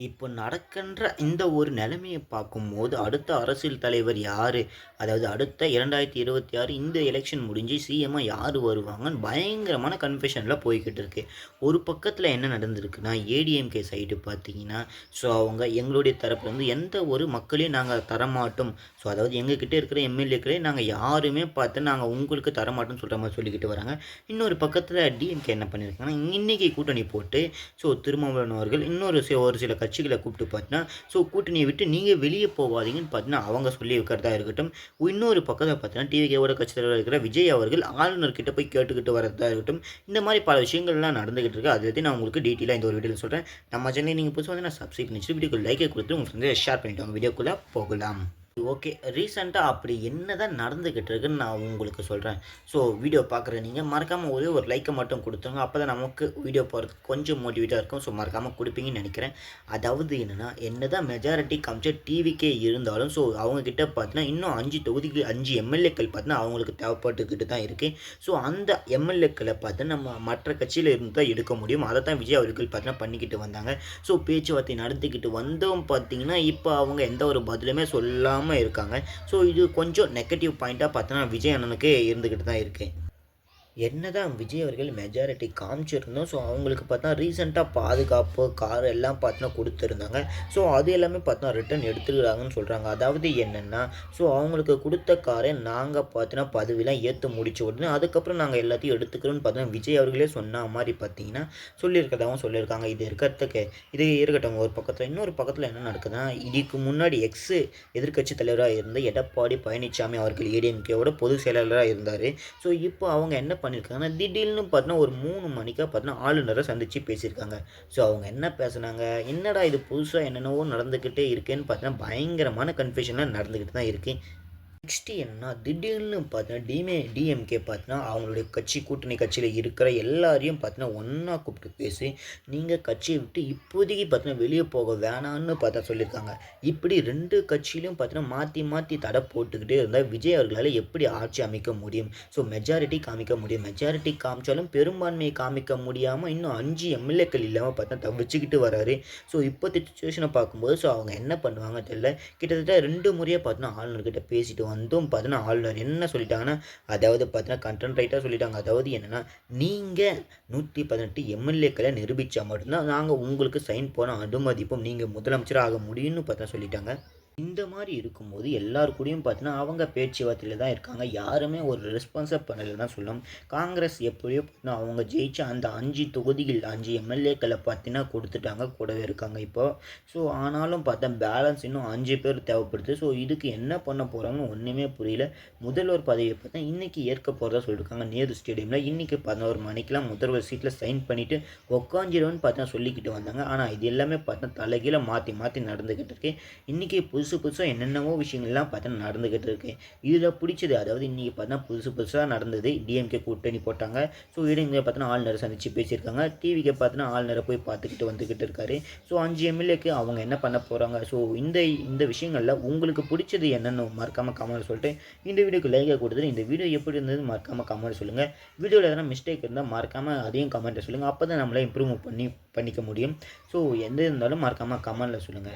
இப்போ நடக்கின்ற இந்த ஒரு நிலைமைய பார்க்கும்போது, அடுத்த அரசியல் தலைவர் யாரு? அதாவது அடுத்த 2026 இந்த எலக்ஷன் முடிஞ்சு சிஎம்மா யாரு வருவாங்கன்னு பயங்கரமான கன்ஃப்யூஷன்ல போய்க்கிட்டு இருக்கு. ஒரு பக்கத்தில என்ன நடந்திருக்குன்னா, ஏடிஎம்கே சைடு பார்த்தீங்கன்னா, ஸோ அவங்க எங்களுடைய தரப்புலருந்து எந்த ஒரு மக்களையும் நாங்க தரமாட்டோம். ஸோ அதாவது எங்ககிட்ட இருக்கிற எம்எல்ஏக்களே நாங்க யாருமே பார்த்து நாங்க உங்களுக்கு தரமாட்டோம்னு சொல்ற மாரி சொல்லிக்கிட்டு வராங்க. இன்னொரு பக்கத்தில டிஎம்கே என்ன பண்ணியிருக்காங்கன்னா, இன்னைக்கு கூட்டணி போட்டு ஸோ திருமாவளவன் அவர்கள் ஒரு சில கட்சிகள கூப்பிட்டு பார்த்தீங்கன்னா, ஸோ கூட்டணிய விட்டு நீங்க வெளிய போவாதீங்கன்னு பார்த்தீங்கன்னா, அவங்க சொல்லி இருக்கிறதா இருக்கட்டும். இன்னொரு பக்கத்தில பார்த்தீங்கன்னா, டிவிகேவோட கட்சி தலைவரா இருக்கிற விஜய் அவர்கள் ஆளுநர் கிட்ட போய் கேட்டுக்கிட்டு வரதா இருக்கட்டும். இந்த மாரி பல விஷயங்கள்லாம் நடந்துகிட்டு இருக்கு. அத பத்தி நான் உங்களுக்கு டீட்டெயிலா இந்த ஒரு வீடியோல சொல்றேன். நம்ம சேனலை நீங்க புதுசா வந்தீங்கன்னா சப்ஸ்கிரைப் பண்ணி வீடியோக்கு லைக் குடுத்து உங்க ஃப்ரெண்ட்ஸ் ஷேர் பண்ணிட்டு வாங்க. வீடியோக்குள்ள போகலாம். ஓகே. ரீசென்ட்டா அப்படி என்னதான் நடந்துகிட்டு இருக்குன்னு நான் உங்களுக்கு சொல்றேன். ஸோ வீடியோ பார்க்குற நீங்க மறக்காம ஒரே ஒரு லைக்க மட்டும் குடுத்துருங்க. அப்பதான் நமக்கு வீடியோ போடுறதுக்கு கொஞ்சம் மோட்டிவேட்டா இருக்கும். ஸோ மறக்காம குடுப்பீங்கன்னு நெனைக்கிறேன். அதாவது என்னன்னா, என்னதான் மெஜாரிட்டி காமிச்ச டிவிக்கே இருந்தாலும், ஸோ அவங்க கிட்ட பார்த்தீங்கன்னா, இன்னும் 5 தொகுதிக்கு 5 எம்எல்ஏக்கள் பார்த்தீங்கன்னா, அவங்களுக்கு தேவைப்பட்டுக்கிட்டு தான் இருக்கு. ஸோ அந்த எம்எல்ஏக்கள பார்த்து நம்ம மற்ற கட்சியில இருந்து தான் எடுக்க முடியும். அதத்தான் விஜய் அவர்கள் பார்த்தீங்கன்னா பண்ணிக்கிட்டு வந்தாங்க. ஸோ பேச்சுவார்த்தை நடத்திக்கிட்டு வந்தும் பார்த்தீங்கன்னா, இப்ப அவங்க எந்த ஒரு பதிலுமே சொல்லாம இருக்காங்க. ஸோ இது கொஞ்சம் நெகட்டிவ் பாயிண்ட்டா பார்த்தோன்னா விஜய் அண்ணனுக்கு இருந்துகிட்டு தான் இருக்கு. என்னதான் விஜய் அவர்கள் மெஜாரிட்டி காமிச்சிருந்தோம். ஸோ அவங்களுக்கு பார்த்தா ரீசென்ட்டா பாதுகாப்பு, கார் எல்லாம் பார்த்தீங்கன்னா குடுத்துருந்தாங்க. ஸோ அது எல்லாமே பார்த்தீங்கன்னா ரிட்டர்ன் எடுத்துக்கிறாங்கன்னு சொல்றாங்க. அதாவது என்னன்னா, ஸோ அவங்களுக்கு குடுத்த காரை நாங்க பார்த்தீங்கன்னா பதவிலாம் ஏத்து முடிச்ச உடனே அதுக்கப்புறம் நாங்க எல்லாத்தையும் எடுத்துக்கிறோம்னு பார்த்தீங்கன்னா விஜய் அவர்களே சொன்ன மாரி பார்த்தீங்கன்னா சொல்லியிருக்கதாவும் சொல்லியிருக்காங்க. இது இருக்கிறதுக்கு இது இருக்கட்டும் ஒரு பக்கத்தில. இன்னொரு பக்கத்தில என்ன நடக்குதுன்னா, இதுக்கு முன்னாடி எதிர்க்கட்சி தலைவரா இருந்த எடப்பாடி பழனிசாமி அவர்கள் ஏடிஎம்கேவோட பொதுச் செயலாளரா இருந்தாரு. ஸோ இப்போ அவங்க என்ன பண்ணியிருக்காங்கன்னா, திடீர்னு பார்த்தீங்கன்னா ஒரு 3 மணிக்கா பார்த்தீங்கன்னா ஆளுநர சந்திச்சு பேசியிருக்காங்க. ஸோ அவங்க என்ன பேசுனாங்க? என்னடா இது புதுசா என்னென்னவோ நடந்துக்கிட்டே இருக்கேன்னு பார்த்தீங்கன்னா, பயங்கரமான கன்ஃப்யூஷன்ல நடந்துக்கிட்டு தான் இருக்கு. நெக்ஸ்ட்டு என்னன்னா, திடீர்னு பார்த்தீங்கன்னா, டிஎம்கே பார்த்தீங்கன்னா, அவங்களுடைய கூட்டணி கட்சியில இருக்கிற எல்லாரையும் பார்த்தீங்கன்னா, ஒண்ணா கூப்பிட்டு பேசி, நீங்க கட்சிய விட்டு இப்போதைக்கு பார்த்தீங்கன்னா, வெளிய போக வேணான்னு பார்த்தா சொல்லியிருக்காங்க. இப்படி 2 கட்சியிலும் பார்த்தீங்கன்னா, மாத்தி மாத்தி தடை போட்டுக்கிட்டே இருந்தா, விஜய் அவர்களால எப்படி ஆட்சி அமைக்க முடியும்? ஸோ மெஜாரிட்டி காமிக்க முடியும். மெஜாரிட்டி காமிச்சாலும் பெரும்பான்மையை காமிக்க முடியாம, இன்னும் 5 எம்எல்ஏக்கள் இல்லாம பார்த்தா தவிச்சுக்கிட்டு வராரு. ஸோ இப்போதைய சிச்சுவேஷன பார்க்கும்போது, ஸோ அவங்க என்ன பண்ணுவாங்க தெரியல. கிட்டத்தட்ட 2 முறையா பார்த்தீங்கன்னா, ஆளுநர்கிட்ட பேசிட்டு வந்தும் பார்த்தீங்கன்னா, ஆளுநர் என்ன சொல்லிட்டாங்கன்னா, அதாவது பார்த்தீங்கன்னா கன்டென்ட் ரைட்டா சொல்லிட்டாங்க. அதாவது என்னன்னா, நீங்க 118 எம்எல்ஏக்கள நிரூபிச்சா மட்டும் தான் நாங்க உங்களுக்கு சைன் போட அனுமதிப்போம். நீங்க முதலமைச்சரா ஆக முடியும்னு பார்த்தா சொல்லிட்டாங்க. இந்த மாரி இருக்கும்போது எல்லார் கூடயும் பார்த்தீங்கன்னா, அவங்க பேச்சுவார்த்தையில தான் இருக்காங்க. யாருமே ஒரு ரெஸ்பான்ஸா பண்ணலன்னு தான் சொல்லணும். காங்கிரஸ் எப்படியோ பார்த்தீங்கன்னா, அவங்க ஜெயிச்ச அந்த 5 தொகுதிகள் 5 எம்எல்ஏக்கள பார்த்தீங்கன்னா குடுத்துட்டாங்க. கூடவே இருக்காங்க இப்போ. ஸோ ஆனாலும் பார்த்தா பேலன்ஸ் இன்னும் 5 பேர் தேவைப்படுது. ஸோ இதுக்கு என்ன பண்ண போறாங்கன்னு ஒண்ணுமே புரியல. முதல்வர் பதவிய பார்த்தா இன்னைக்கு ஏற்க போறதா சொல்லியிருக்காங்க. நேரு ஸ்டேடியம்ல இன்னைக்கு 11 மணிக்கெல்லாம் முதல்வர் சீட்ல சைன் பண்ணிட்டு உட்காந்துருவேன்னு பார்த்தா சொல்லிக்கிட்டு வந்தாங்க. ஆனா இது எல்லாமே பார்த்தா தலைகீழா மாத்தி மாத்தி நடந்துகிட்டு இருக்கு. இன்னைக்கு புதுசா என்னென்னவோ விஷயங்கள்லாம் பார்த்தீங்கன்னா நடந்துகிட்டு இருக்கு. இதில பிடிச்சது அதாவது இன்னைக்கு பார்த்தீங்கன்னா புதுசா நடந்தது. டிஎம்கே கூட்டணி போட்டாங்க. ஸோ ஏடிஎம்கே பார்த்தீங்கன்னா ஆளுநர சந்திச்சு பேசியிருக்காங்க. டிவிகே பார்த்தீங்கன்னா ஆளுநர போய் பார்த்துக்கிட்டு வந்துகிட்டு இருக்காரு. ஸோ 5 எம்எல்ஏக்கு அவங்க என்ன பண்ண போறாங்க? ஸோ இந்த இந்த விஷயங்கள்ல உங்களுக்கு பிடிச்சது என்னன்னு மறக்காம கமெண்ட்ல சொல்லிட்டு இந்த வீடியோக்கு லைக்கா கொடுத்துட்டு இந்த வீடியோ எப்படி இருந்தது மறக்காம கமெண்ட் சொல்லுங்க. வீடியோல எதனா மிஸ்டேக் இருந்தா மறக்காம அதையும் கமெண்ட்ல சொல்லுங்க. அப்பதான் நம்மள இம்ப்ரூவ் பண்ணிக்க முடியும். ஸோ எந்த இருந்தாலும் மறக்காம கமெண்ட்ல சொல்லுங்க.